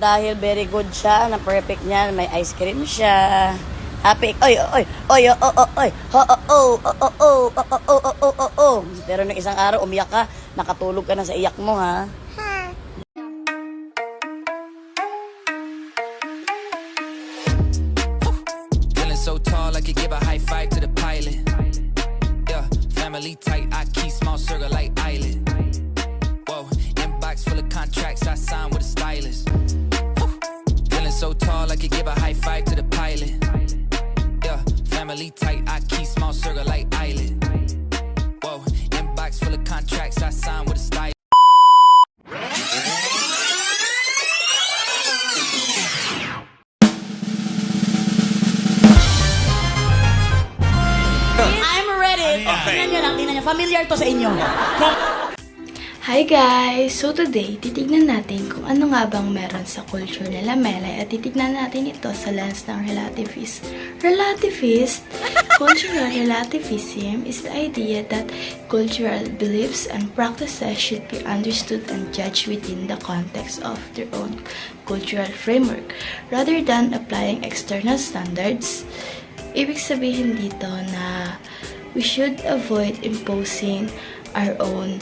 Dahil very good siya, na perfect niya, may ice cream siya. Happy, oy, oy, oy, oy, oy, ho, oh, oh, oh, oh, oh, oh, oh, oh, oh, oh, oh. Pero nung isang araw, umiyak ka, nakatulog ka na sa iyak mo, ha? Feeling so tall, I could give a high five to the pilot. Yeah, family tight, I keep small circle like island. Whoa, inbox full of contracts, I signed with a stylist. Feeling so tall, I could give a high five to the pilot. Yeah, family tight, I keep small circle like island. Whoa, inbox full of contracts, I signed with a stylist. I'm ready. Tingnan nyo lang, tingnan nyo. Familiar to sa inyo. Hi guys! So today, titignan natin kung ano nga bang meron sa culture nila Melay at titignan natin ito sa lens ng relativist. Relativist? Cultural relativism is the idea that cultural beliefs and practices should be understood and judged within the context of their own cultural framework rather than applying external standards. Ibig sabihin dito na we should avoid imposing our own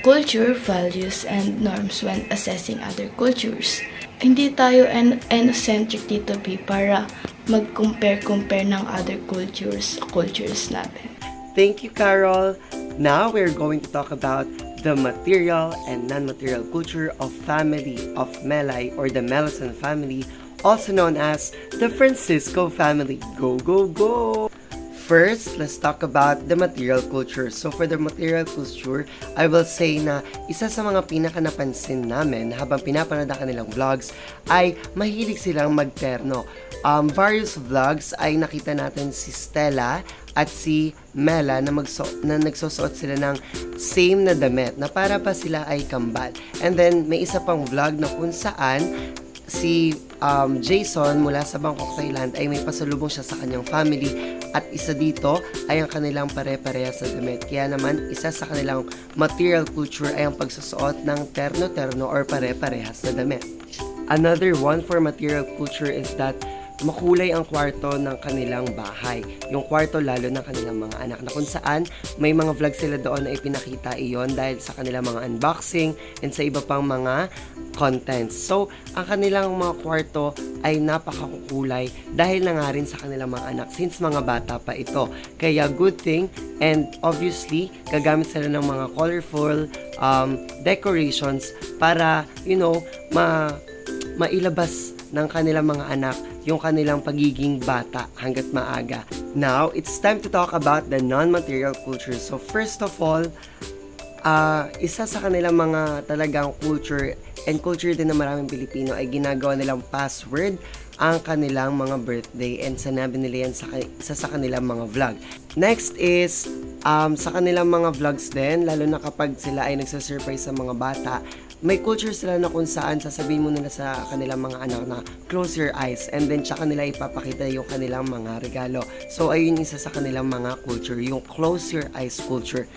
culture, values, and norms when assessing other cultures. Hindi tayo ethnocentric dito, B, para mag-compare ng other cultures natin. Thank you, Carol. Now we're going to talk about the material and non-material culture of family of Melay or the Melanson family, also known as the Francisco family. Go, go, go! First, let's talk about the material culture. So for the material culture, I will say na isa sa mga pinaka napansin namin habang pinapanood ang kanilang vlogs ay mahilig silang magterno. Various vlogs ay nakita natin si Stella at si Mela na nagsusuot sila ng same na damit na para pa sila ay kambal. And then may isa pang vlog na kung saan si Jason mula sa Bangkok, Thailand ay may pasalubong siya sa kanyang family at isa dito ay ang kanilang pare-parehas na damit. Kaya naman isa sa kanilang material culture ay ang pagsusuot ng terno-terno or pare-parehas na damit. Another one for material culture is that makulay ang kwarto ng kanilang bahay. Yung kwarto lalo ng kanilang mga anak na kung saan may mga vlog sila doon na ipinakita iyon dahil sa kanilang mga unboxing and sa iba pang mga contents. So, ang kanilang mga kwarto ay napakakukulay dahil na nga rin sa kanilang mga anak since mga bata pa ito. Kaya good thing and obviously gagamit sila ng mga colorful decorations para mailabas ng kanilang mga anak yung kanilang pagiging bata hanggat maaga. Now, it's time to talk about the non-material culture. So, first of all, isa sa kanilang mga talagang culture and culture din ng maraming Pilipino ay ginagawa nilang password ang kanilang mga birthday and sanabi nila yan sa isa sa kanilang mga vlog. Next is, sa kanilang mga vlogs din, lalo na kapag sila ay nagsasurprise sa mga bata, may culture sila na kung saan sasabihin mo nila sa kanilang mga anak na close your eyes and then tsaka nila ipapakita yung kanilang mga regalo. So ayun isa sa kanilang mga culture, yung close your eyes culture.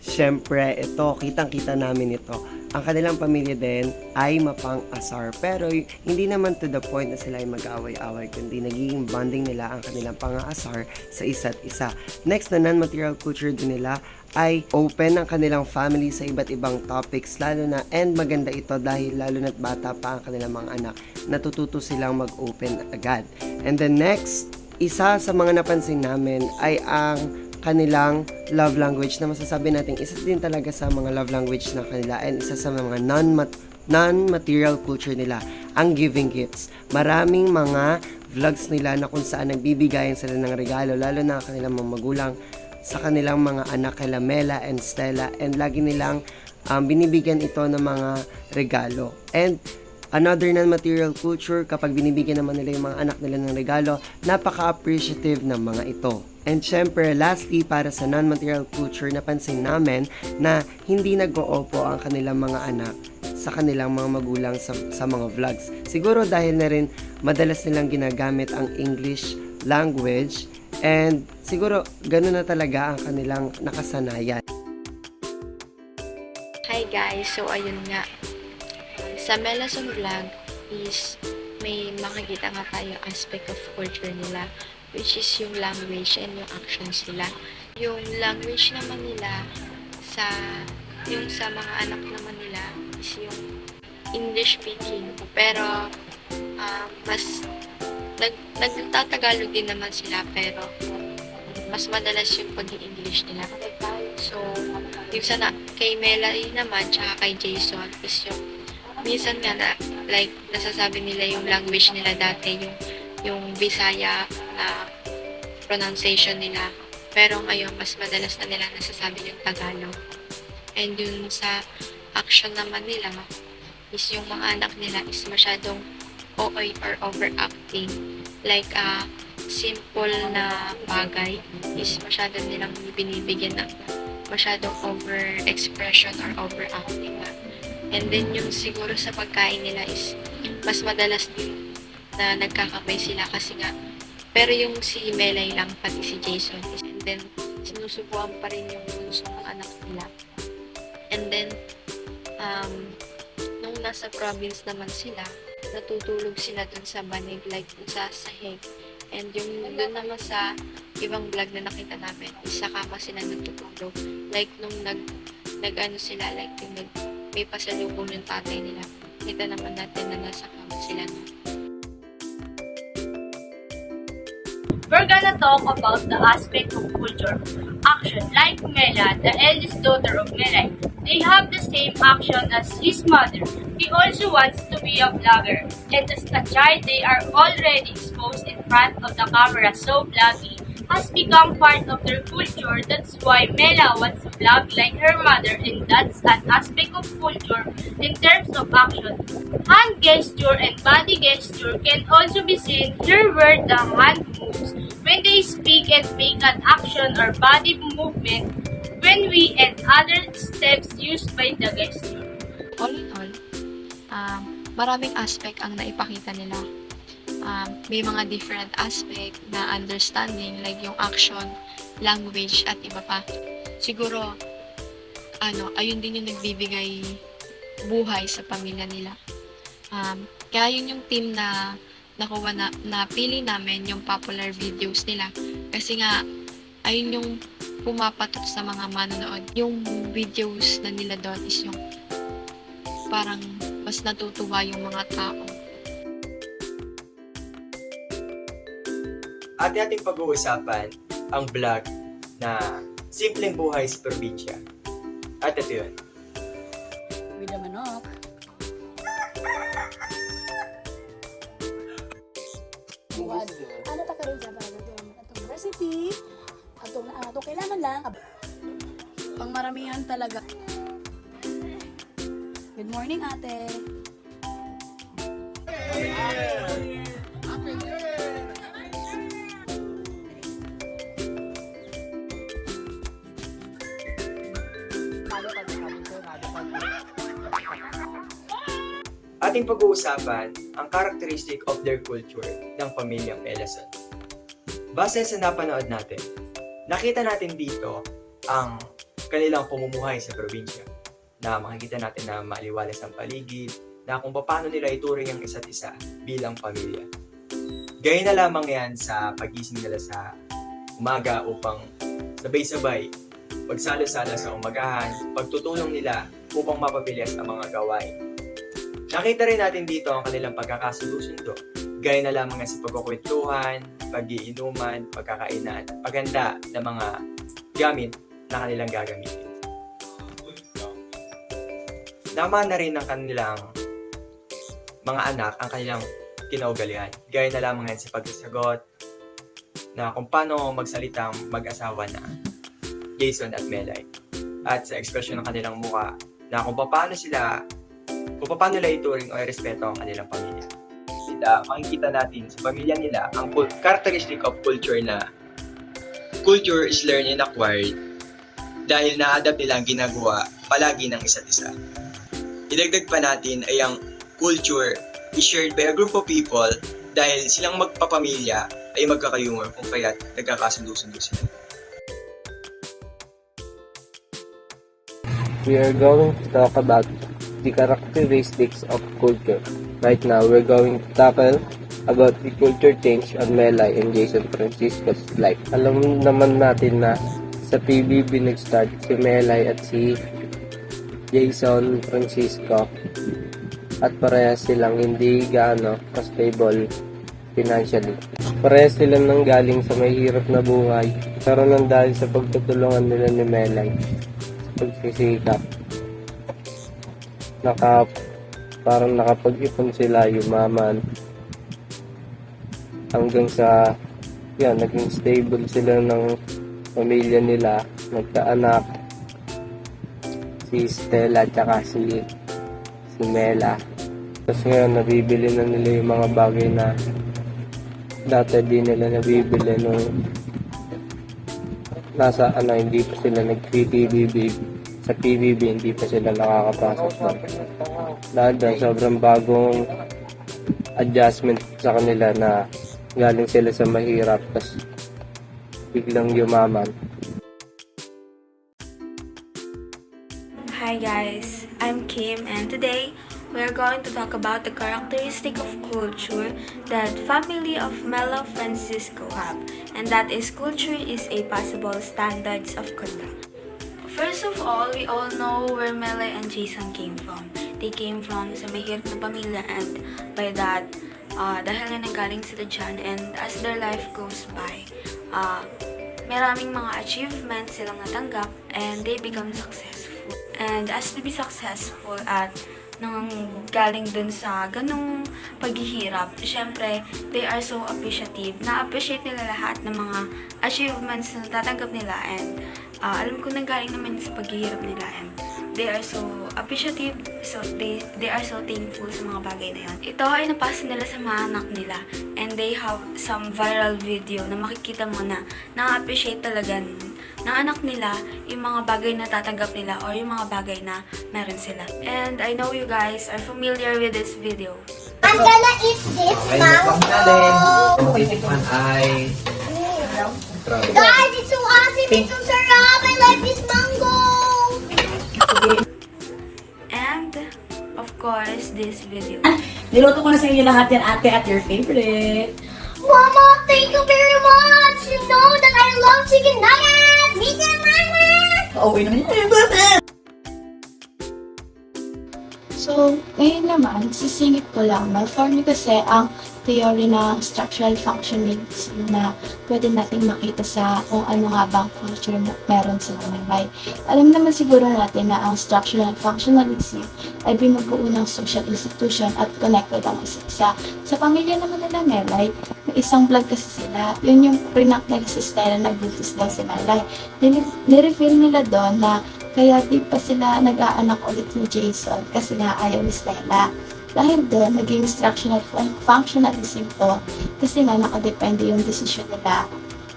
Syempre, ito, kitang-kita namin ito. Ang kanilang pamilya din ay mapang-asar. Pero hindi naman to the point na sila ay mag-away-away, kundi nagiging bonding nila ang kanilang pang-asar sa isa't isa. Next na non-material culture din nila ay open ang kanilang family sa iba't ibang topics, lalo na, and maganda ito dahil lalo na't bata pa ang kanilang mga anak, natututo silang mag-open agad. And then next, isa sa mga napansin namin ay ang kanilang love language na masasabi natin isa din talaga sa mga love language na kanila and isa sa mga non-material culture nila, ang giving gifts. Maraming mga vlogs nila na kung saan nagbibigayan sila ng regalo, lalo na kanilang mga magulang sa kanilang mga anak kay Mela and Stella, and lagi nilang binibigyan ito ng mga regalo. And another non-material culture, kapag binibigyan naman nila yung mga anak nila ng regalo, napaka-appreciative ng mga ito. And syempre, lastly, para sa non-material culture, napansin namin na hindi nag-oopo ang kanilang mga anak sa kanilang mga magulang sa mga vlogs. Siguro dahil na rin madalas nilang ginagamit ang English language and siguro gano'n na talaga ang kanilang nakasanayan. Hi guys! So ayun nga. sa Melason Vlog is may makikita nga tayo aspect of culture nila, which is yung language and yung actions nila. Yung language naman nila yung sa mga anak naman nila is yung English speaking. Pero mas nagtatagalog din naman sila, pero mas madalas yung pag-i-English nila. So, yung kay Melanie naman, tsaka kay Jason, is yung minsan nga na, like, nasasabi nila yung language nila dati, yung Bisaya na pronunciation nila. Pero ngayon, mas madalas na nila nasasabi yung Tagalog. And yun sa action naman nila, is yung mga anak nila is masyadong OA or overacting. Like, simple na bagay is masyado nilang binibigyan ng masyadong over-expression or overacting na. And then yung siguro sa pagkain nila is mas madalas din na nagkakamay sila kasi nga, pero yung si Melay lang pati si Jason is, and then sinusubuan pa rin yung gusto ng anak nila. And then nung nasa province naman sila, natutulog sila dun sa banig, like dun sa sahig. And yung dun naman sa ibang vlog na nakita namin, is sa kama sila nagtutulog. Like nung nag-ano sila, like yung may pasalubong yung tatay nila. Kita naman natin na nasa kama sila. We're gonna talk about the aspect of culture. Action, like Mela, the eldest daughter of Melay. They have the same action as his mother. He also wants to be a vlogger. And as a child, they are already exposed in front of the camera, so vlogging has become part of their culture. That's why Mela wants to vlog like her mother, and that's an aspect of culture in terms of action. Hand gesture and body gesture can also be seen here where the hand moves when they speak and make an action or body movement when we and other steps used by the gesture. All in all, maraming aspect ang naipakita nila. May mga different aspect na understanding, like yung action, language, at iba pa. Siguro, ayun din yung nagbibigay buhay sa pamilya nila. Kaya yun yung team na nakuha na napili namin yung popular videos nila. Kasi nga, ayun yung pumapatok sa mga manonood. Yung videos na nila doon is yung parang mas natutuwa yung mga tao. At ating pag-uusapan ang vlog na Simpleng Buhay sa Probinsya. At ito yun. With the manok. Ano ta karon sa bago atong recipe? Atong kailangan lang Pangmaramihan talaga. Good morning, ate. Ating pag-uusapan ang characteristic of their culture ng pamilyang Melason. Base sa napanood natin, nakita natin dito ang kanilang pamumuhay sa probinsya, na makikita natin na maliwalas ang paligid, na kung paano nila ituring ang isa't isa bilang pamilya. Gaya na lamang yan sa pagising nila sa umaga upang sabay-sabay pagsalo-sala sa umagahan, pagtutulong nila upang mapabilis ang mga gawain. Nakita rin natin dito ang kanilang pagkakasundo-sundo, gaya na lamang sa pagkukwentuhan, pag-iinuman, pagkakainan, paghanda ng mga gamit na kanilang gagamitin. Naman na rin ng kanilang mga anak ang kanilang kinaugalian, gaya na lamang sa pagsasagot na kung paano magsalitang mag-asawa na Jason at Melay, at sa ekspresyon ng kanilang mukha na kung paano nila ituring o respeto ang kanilang pamilya. Makikita natin sa pamilya nila ang characteristic of culture na culture is learned and acquired dahil na-adapt nila ang ginagawa palagi ng isa't isa. Idagdag pa natin ay ang culture is shared by a group of people dahil silang magpapamilya ay magkakayumor kung kaya't nagkakasundo-sundo sila. We are going to talk about the characteristics of culture. Right now, we're going to tackle about the culture change on Melay and Jason Francisco's life. Alam naman natin na sa PBB nag-start si Melay at si Jason Francisco at parehas silang hindi gaano ka-stable financially. Parehas silang nanggaling sa may hirap na buhay pero nang dahil sa pagtutulungan nila ni Melay sa pagsisikap parang nakapag-ipon sila, yumaman hanggang sa naging stable sila ng pamilya nila, nagkaanak si Stella at si Mela. Tapos ngayon nabibili na nila yung mga bagay na dati di nila nabibili nung nasa hindi pa sila nag-PBB. Sa PBB hindi pa sila nakakapasok doon. Dahil doon sobrang bagong adjustment sa kanila na galing sila sa mahirap tapos biglang yumaman. Hi guys, I'm Kim and today we're going to talk about the characteristic of culture that family of Melo Francisco have, and that is culture is a possible standards of conduct. First of all, we all know where Melay and Jason came from. They came from sa mahirap na pamilya, and by that, dahil na nanggaling sila dyan, and as their life goes by, maraming mga achievements silang natanggap and they become successful. And as to be successful at nang galing dun sa ganong paghihirap, syempre, they are so appreciative. Na-appreciate nila lahat ng mga achievements na natatanggap nila, and alam ko nanggaling naman sa paghihirap nila, and they are so appreciative, so they are so thankful sa mga bagay na yun. Ito ay napasa nila sa mga anak nila, and they have some viral video na makikita mo na na-appreciate talaga ng anak nila yung mga bagay na tatanggap nila or yung mga bagay na meron sila. And I know you guys are familiar with this video. I'm gonna eat this mango. Guys, it's so awesome. It's so sarap. I like this mango. And, of course, this video. Niluto ko na sa inyo lahat yan, ate, at your favorite. Mama, thank you very much. You know that I love chicken nuggets. Me too, Mama. Oo, naman yun. So, ngayon naman, sisingit ko lang. For me kasi, ang theory ng structural functionalism na pwede nating makita sa kung ano nga bang culture na meron sa Melay. Alam naman siguro natin na ang structural functionalism ay binubuo ng social institution at connected ang isa't isa. Sa pamilya naman nila Melay, may isang vlog kasi sila. Yun yung prinak nila si Stella na buntis daw si Melay. Nireveal nila doon na kaya di pa sila nag-aanak ulit ni Jason kasi nga ayaw ni Stella. Dahil doon, naging structural functionalism to kasi nga nakadepende yung desisyon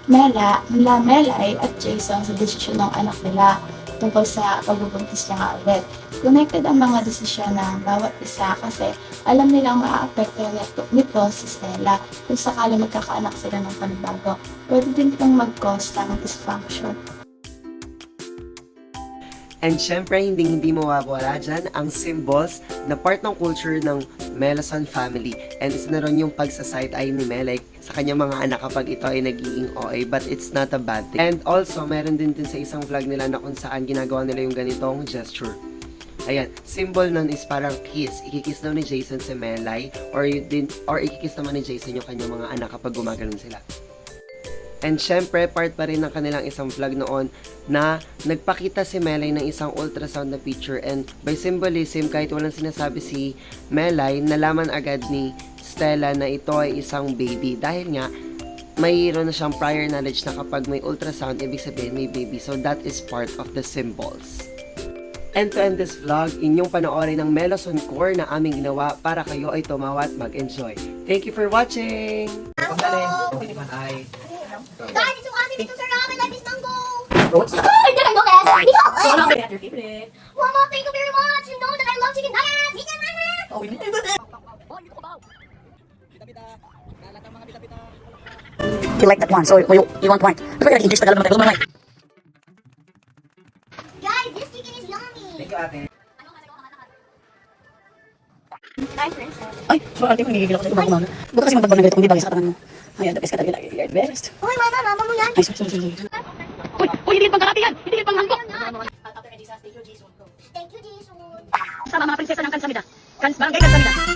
nila Melay at Jason sa desisyon ng anak nila tungkol sa pagbubuntis niya nga ulit. Connected ang mga desisyon ng bawat isa kasi alam nilang maaapekto nito si Stella kung sakali magkakaanak sila ng panibago. Pwede din itong mag-cause ng dysfunction. And syempre, hindi mawawala dyan ang symbols na part ng culture ng Melason family. And isa na rin yung pagsaside-eye ni Melek sa kanyang mga anak kapag ito ay nagiging OA. But it's not a bad thing. And also, meron din sa isang vlog nila na kung saan ginagawa nila yung ganitong gesture. Ayan, symbol nun is parang kiss. Ikikiss daw ni Jason si Melay or ikikiss naman ni Jason yung kanyang mga anak kapag gumaganon sila. And syempre, part pa rin ng kanilang isang vlog noon na nagpakita si Melay ng isang ultrasound na picture, and by symbolism, kahit walang sinasabi si Melay, nalaman agad ni Stella na ito ay isang baby dahil nga mayroon na siyang prior knowledge na kapag may ultrasound, ibig sabihin may baby. So that is part of the symbols. And to end this vlog, inyong panoorin ng Melason Core na aming ginawa para kayo ay tumawa at mag-enjoy. Thank you for watching! Guys, it's so awesome. It's so sarap. I like this mango. What's Chicken nuggets. Me too. So, ano at your favorite? Mama, thank you very much. You know that I love chicken nuggets. Me too, Mama. Oo, naman yun. You like that one, so you want one. Pero English Tagalog naman. Guys, this chicken is yummy. Thank you, ate. Bye, princess. Ay, so ate ko, nagigigil ako sa umaga. Buka kasi magbagbaw ng ganito kung di bagay sa katangan mo. Ayan, the best ka talaga lagi. You're the best. Uy, mama mo yan. Ay, sorry. Uy, hindi pang karate yan! Hindi pang hangkok! After Jesus, thank you, Jesus. Thank you, Jesus. Sama mga prinsesa ng Kansamida. Barangay Kansamida.